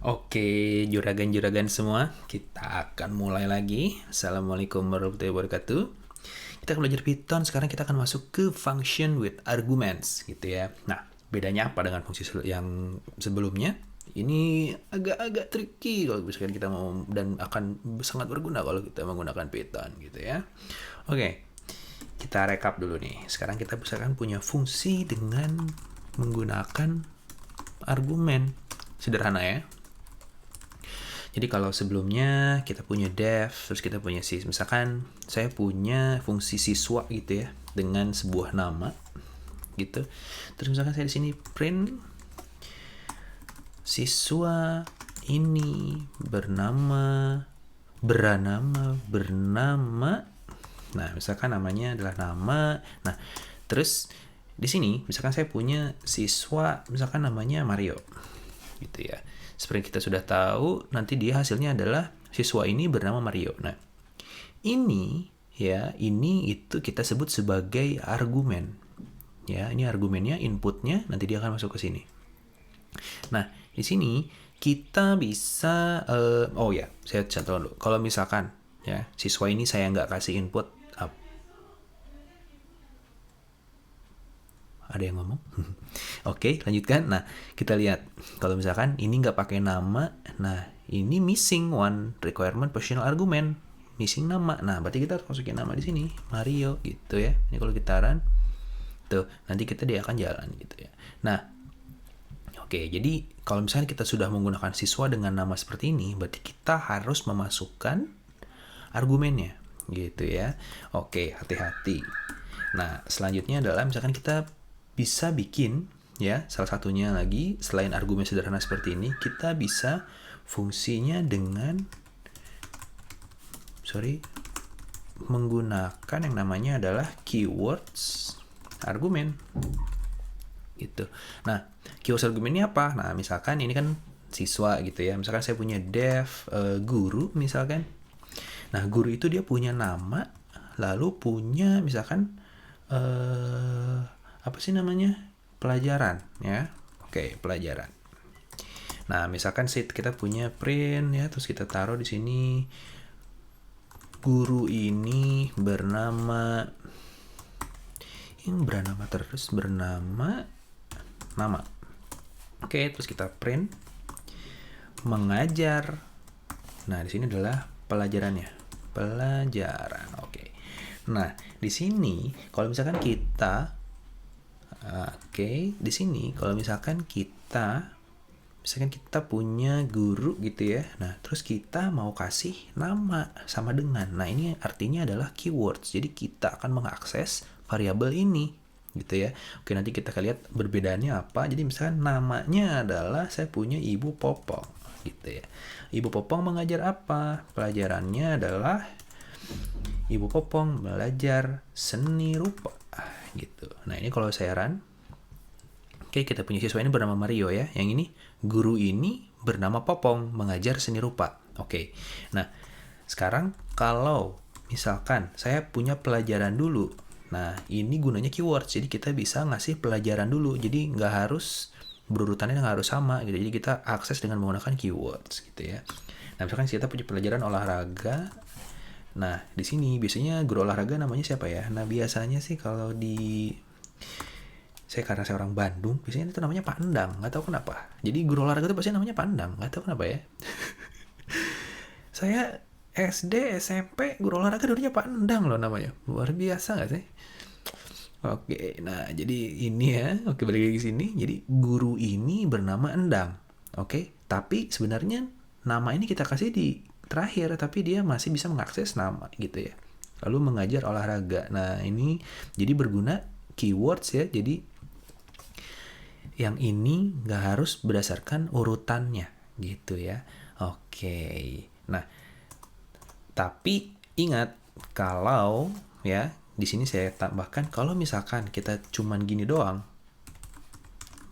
Oke, juragan-juragan semua, kita akan mulai lagi. Assalamualaikum warahmatullahi wabarakatuh. Kita akan belajar Python, sekarang kita akan masuk ke function with arguments, gitu ya. Nah, bedanya apa dengan fungsi yang sebelumnya? Ini agak-agak tricky kalau misalkan kita mau, dan akan sangat berguna kalau kita menggunakan Python, gitu ya. Oke, kita rekap dulu nih. Sekarang kita misalkan punya fungsi dengan menggunakan argumen. Sederhana ya. Jadi kalau sebelumnya kita punya def, terus kita punya sys. Misalkan saya punya fungsi siswa gitu ya, dengan sebuah nama gitu. Terus misalkan saya di sini print siswa ini bernama. Nah, misalkan namanya adalah nama. Nah, terus di sini misalkan saya punya siswa, misalkan namanya Mario gitu ya. Seperti kita sudah tahu, nanti dia hasilnya adalah siswa ini bernama Mario. Nah, ini itu kita sebut sebagai argumen. Ya, ini argumennya, inputnya, nanti dia akan masuk ke sini. Nah, di sini kita bisa, saya contoh dulu. Kalau misalkan ya siswa ini saya nggak kasih input, ada yang ngomong? Oke, lanjutkan. Nah, kita lihat. Kalau misalkan ini nggak pakai nama, nah ini missing one requirement positional argument. Missing nama. Nah, berarti kita harus masukin nama di sini. Mario gitu ya. Ini kalau kita run, tuh, nanti dia akan jalan gitu ya. Nah, oke, jadi kalau misalnya kita sudah menggunakan siswa dengan nama seperti ini, berarti kita harus memasukkan argumennya gitu ya. Oke, hati-hati. Nah, selanjutnya adalah misalkan kita bisa bikin ya, salah satunya lagi selain argumen sederhana seperti ini, kita bisa fungsinya dengan menggunakan yang namanya adalah keywords argumen gitu. Nah, keywords argumen ini apa? Nah, misalkan ini kan siswa gitu ya. Misalkan saya punya def guru misalkan. Nah, guru itu dia punya nama, lalu punya misalkan apa sih namanya? Pelajaran ya. Oke, pelajaran. Nah, misalkan kita punya print ya, terus kita taruh di sini guru ini bernama nama. Oke, terus kita print mengajar. Nah, di sini adalah pelajarannya. Pelajaran. Oke. Nah, di sini kalau misalkan kita di sini kalau misalkan kita punya guru gitu ya. Nah, terus kita mau kasih nama sama dengan. Nah, ini artinya adalah keywords. Jadi kita akan mengakses variabel ini gitu ya. Oke, nanti kita akan lihat perbedaannya apa. Jadi misalkan namanya adalah saya punya Ibu Popong gitu ya. Ibu Popong mengajar apa? Pelajarannya adalah Ibu Popong belajar seni rupa gitu. Nah, ini kalau saya run, oke, kita punya siswa ini bernama Mario ya. Yang ini guru ini bernama Popong mengajar seni rupa. Oke. Nah, sekarang kalau misalkan saya punya pelajaran dulu. Nah, ini gunanya keywords. Jadi kita bisa ngasih pelajaran dulu. Jadi nggak harus berurutannya, nggak harus sama gitu. Jadi kita akses dengan menggunakan keywords gitu ya. Nah, misalkan kita punya pelajaran olahraga. Nah, di sini biasanya guru olahraga namanya siapa ya? Nah, biasanya sih kalau karena saya orang Bandung, biasanya itu namanya Pandang, nggak tahu kenapa. Jadi guru olahraga itu pasti namanya Pandang, nggak tahu kenapa ya. Saya SD, SMP, guru olahraga dulunya Pandang loh namanya. Luar biasa nggak sih? Oke, nah jadi ini ya, oke, balik lagi ke sini. Jadi guru ini bernama Endang, oke. Tapi sebenarnya nama ini kita kasih di terakhir, tapi dia masih bisa mengakses nama gitu ya. Lalu mengajar olahraga. Nah, ini jadi berguna keywords ya. Jadi yang ini nggak harus berdasarkan urutannya gitu ya. Oke. Nah, tapi ingat kalau ya di sini saya tambahkan kalau misalkan kita cuman gini doang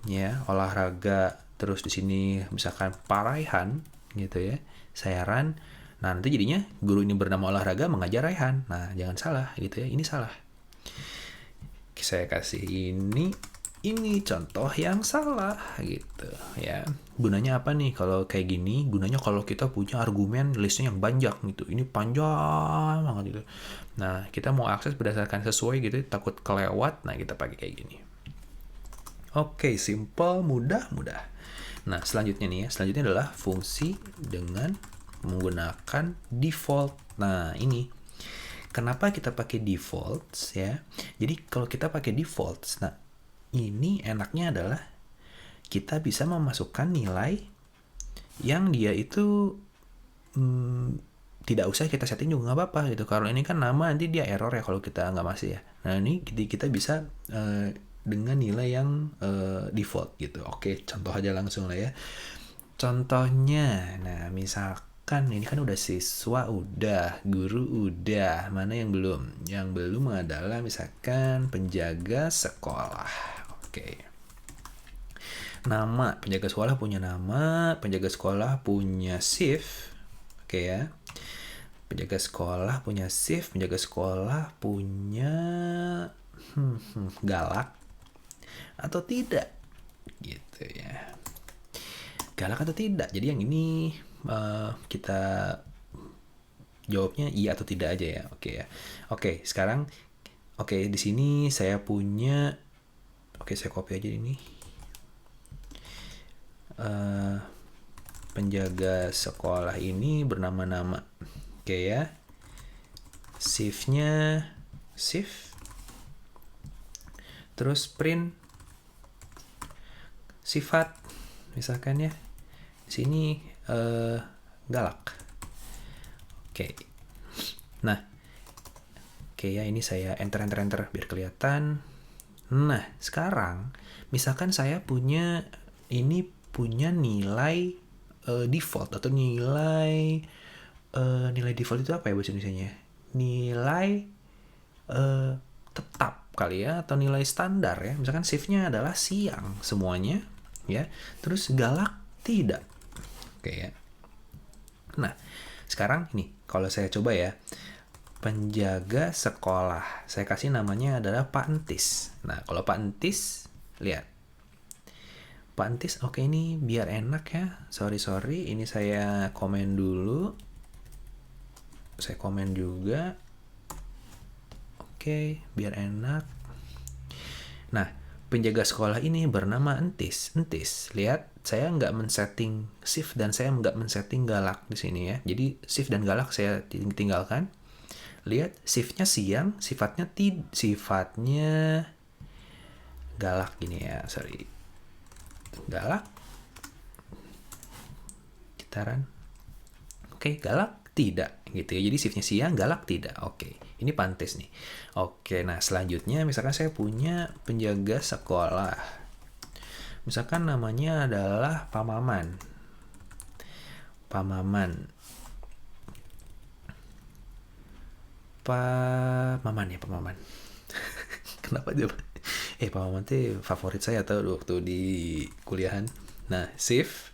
ya, olahraga, terus di sini misalkan Paraihan gitu ya, saya run. Nah, nanti jadinya guru ini bernama olahraga mengajar Raihan. Nah, jangan salah gitu ya, ini salah. Saya kasih ini ini contoh yang salah gitu ya. Gunanya apa nih kalau kayak gini? Gunanya kalau kita punya argumen listnya yang banyak gitu. Ini panjang banget gitu. Nah, kita mau akses berdasarkan sesuai gitu, takut kelewat. Nah, kita pakai kayak gini. Oke, simple, mudah. Nah, selanjutnya nih ya. Selanjutnya adalah fungsi dengan menggunakan default. Nah, ini kenapa kita pakai defaults ya? Jadi kalau kita pakai defaults, nah ini enaknya adalah kita bisa memasukkan nilai yang dia itu tidak usah kita setting juga nggak apa-apa gitu. Kalau ini kan nama nanti dia error ya kalau kita nggak masih ya. Nah ini kita bisa dengan nilai yang default gitu. Oke, contoh aja langsung lah ya. Contohnya, nah misalkan ini kan udah siswa udah, guru udah, mana yang belum? Yang belum adalah misalkan penjaga sekolah. Oke. Nama, penjaga sekolah punya nama, penjaga sekolah punya shift. Oke ya. Penjaga sekolah punya shift, penjaga sekolah punya galak atau tidak gitu ya. Galak atau tidak. Jadi yang ini kita jawabnya iya atau tidak aja ya. Oke ya. Oke, sekarang di sini saya punya saya copy aja ini. Penjaga sekolah ini bernama-nama. Oke ya. Shift-nya shift. Terus print sifat misalkan ya. Di sini galak. Oke. Nah. Oke ya, ini saya enter biar kelihatan. Nah, sekarang misalkan saya punya nilai default atau nilai default itu apa ya bahasa Indonesianya? Nilai tetap kali ya, atau nilai standar ya. Misalkan shift-nya adalah siang semuanya ya. Terus galak tidak. Oke ya. Nah, sekarang ini kalau saya coba ya. Penjaga sekolah. Saya kasih namanya adalah Pak Entis. Nah, kalau Pak Entis, lihat. Pak Entis, oke ini biar enak ya. Sorry, ini saya komen dulu. Saya komen juga. Oke, biar enak. Nah, penjaga sekolah ini bernama Entis. Lihat, saya nggak men-setting shift dan saya nggak men-setting galak di sini ya. Jadi shift dan galak saya tinggalkan. Lihat, shift-nya siang, sifatnya galak gini ya, sorry. Galak. Gitaran. Oke, galak tidak gitu ya. Jadi shift-nya siang, galak tidak. Oke, ini pantes nih. Oke, nah selanjutnya misalkan saya punya penjaga sekolah. Misalkan namanya adalah Pak Maman. Pak Maman. Kenapa coba? Pak Maman tuh favorit saya tuh waktu di kuliahan. Nah, shift.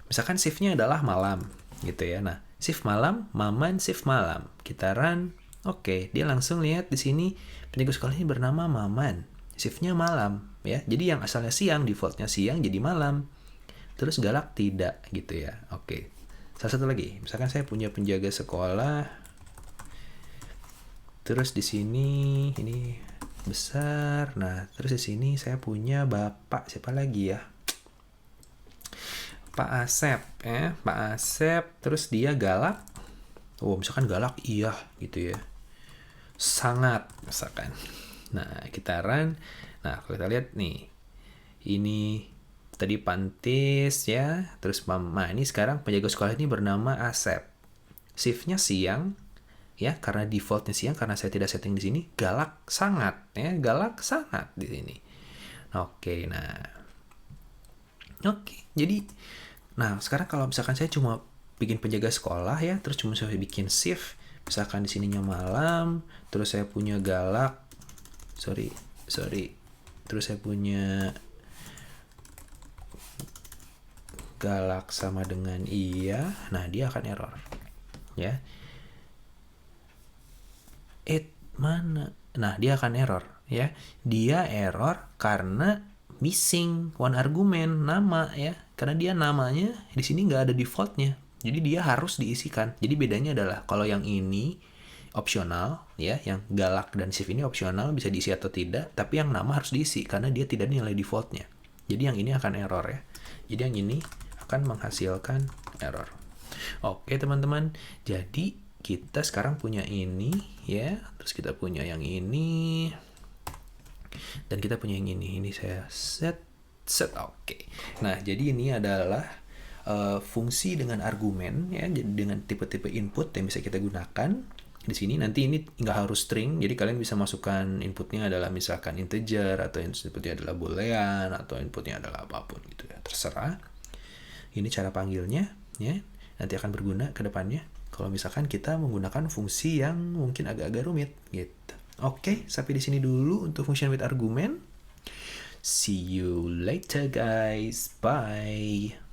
Misalkan shiftnya adalah malam gitu ya. Nah, shift malam, Maman shift malam. Kita run. Oke, dia langsung lihat di sini penjaga sekolah ini bernama Maman. Shiftnya malam ya. Jadi yang asalnya siang, defaultnya siang jadi malam. Terus galak tidak gitu ya. Oke. Salah satu lagi. Misalkan saya punya penjaga sekolah. Terus di sini ini besar. Nah, terus di sini saya punya Bapak siapa lagi ya? Pak Asep ya. Pak Asep, terus dia galak. Oh, misalkan galak iya gitu ya. Sangat misalkan. Nah, kita run. Nah, kalau kita lihat nih. Ini tadi Pantis ya. Terus Mama ini sekarang penjaga sekolah ini bernama Asep. Shift-nya siang. Ya, karena defaultnya siang, karena saya tidak setting di sini, galak sangat ya, galak sangat di sini. Oke, nah. Oke, jadi nah, sekarang kalau misalkan saya cuma bikin penjaga sekolah ya, terus cuma saya bikin shift, misalkan di sininya malam, terus saya punya galak. Sorry. Terus saya punya galak sama dengan iya. Nah, dia akan error. Ya. Mana? Nah, dia akan error. ya. Dia error karena missing one argument, nama ya. Karena dia namanya di sini nggak ada defaultnya. Jadi dia harus diisikan. Jadi bedanya adalah kalau yang ini opsional ya, yang galak dan shift ini opsional bisa diisi atau tidak, tapi yang nama harus diisi karena dia tidak nilai defaultnya. Jadi yang ini akan error ya. Jadi yang ini akan menghasilkan error. Oke teman-teman, jadi kita sekarang punya ini ya, terus kita punya yang ini, dan kita punya yang ini saya set. Oke. Nah jadi ini adalah fungsi dengan argumen ya, dengan tipe-tipe input yang bisa kita gunakan. Di sini nanti ini nggak harus string, jadi kalian bisa masukkan inputnya adalah misalkan integer, atau inputnya adalah boolean, atau inputnya adalah apapun gitu ya, terserah. Ini cara panggilnya ya, nanti akan berguna ke depannya kalau misalkan kita menggunakan fungsi yang mungkin agak-agak rumit gitu. Oke, sampai di sini dulu untuk function with argument. See you later guys, bye.